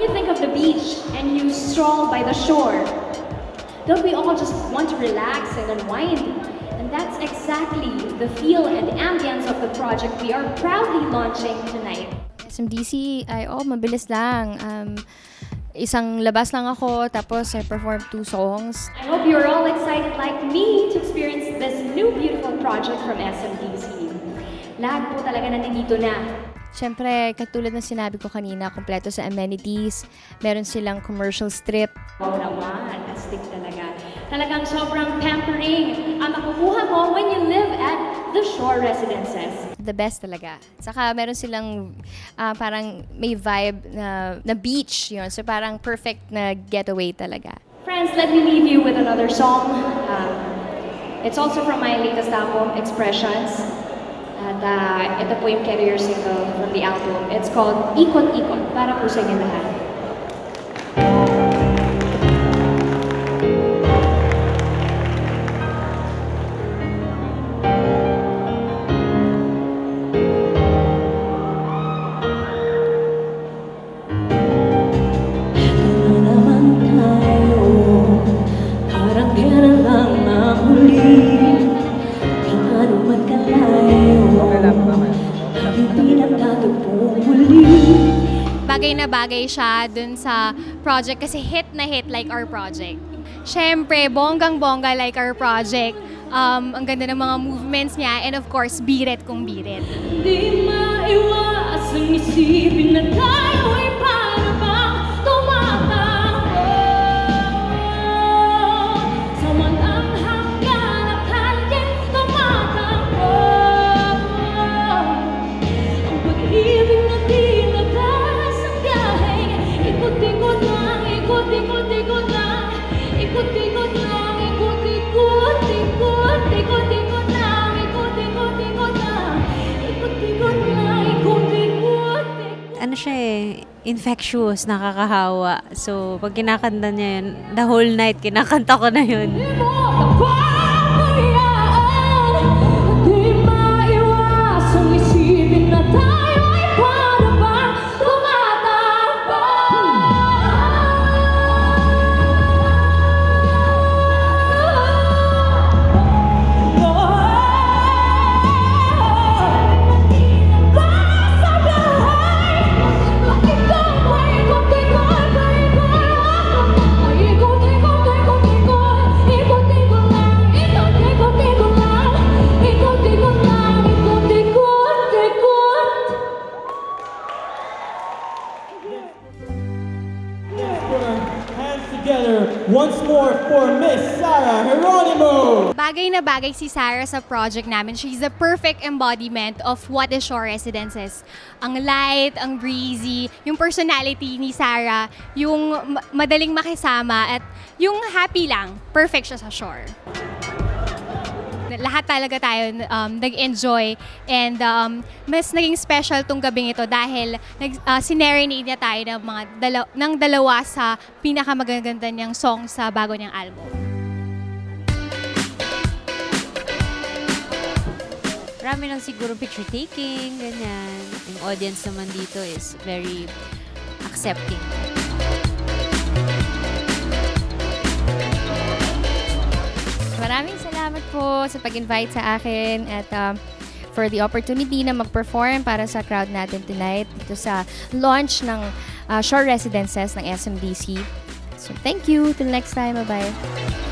You think of the beach and you stroll by the shore. Don't we all just want to relax and unwind? And that's exactly the feel and ambience of the project we are proudly launching tonight. SMDC ay mabilis lang. Isang labas lang ako, tapos I performed 2 songs. I hope you're all excited like me to experience this new beautiful project from SMDC. Lahat po talaga nandito na. Siyempre, katulad ng sinabi ko kanina, kompleto sa amenities. Meron silang commercial strip. Wow naman, astig talaga. Talagang sobrang pampering ang makukuha mo when you live at the Shore Residences. The best talaga. Saka meron silang parang may vibe na beach yun. So parang perfect na getaway talaga. Friends, let me leave you with another song. It's also from my latest album, Expressions. At ito po yung career single from the album. It's called Ikot Ikot, para po sa inyo lahat. Bagay na bagay siya dun sa project kasi hit na hit like our project. Siyempre, bonggang-bongga like our project. Ang ganda ng mga movements niya and of course, birit kung birit. Di maiwasang isipin na tayo ay para bang tumatakbo. Sa walang hanggan at handing tumatakbo. Ang pag-ibig na tila taras ang biyahe. Ikot-ikot lang, ikot-ikot-ikot lang. Ikot-ikot lang, ikot-ikot, ikot, ikot-ikot lang, ikot-ikot-ikot lang. Ikot-ikot lang, ikot-ikot. Ano siya infectious, nakakahawa. So, pag kinakanta niya yun, the whole night, kinakanta ko na yun. Once more for Miss Sarah Geronimo! Bagay na bagay si Sarah sa project namin. She's the perfect embodiment of what is Shore Residences. Ang light, ang breezy, yung personality ni Sarah, yung madaling makisama at yung happy lang. Perfect siya sa Shore. Lahat talaga tayo nag-enjoy and mas naging special tong gabing ito dahil sinerenade niya tayo ng dalawa sa pinakamagaganda niyang song sa bago niyang album. Marami lang siguro picture taking, ganyan. Yung audience naman dito is very accepting. Maraming salamat po sa pag-invite sa akin at for the opportunity na mag-perform para sa crowd natin tonight dito sa launch ng Shore Residences ng SMDC. So thank you. Till next time. Bye-bye.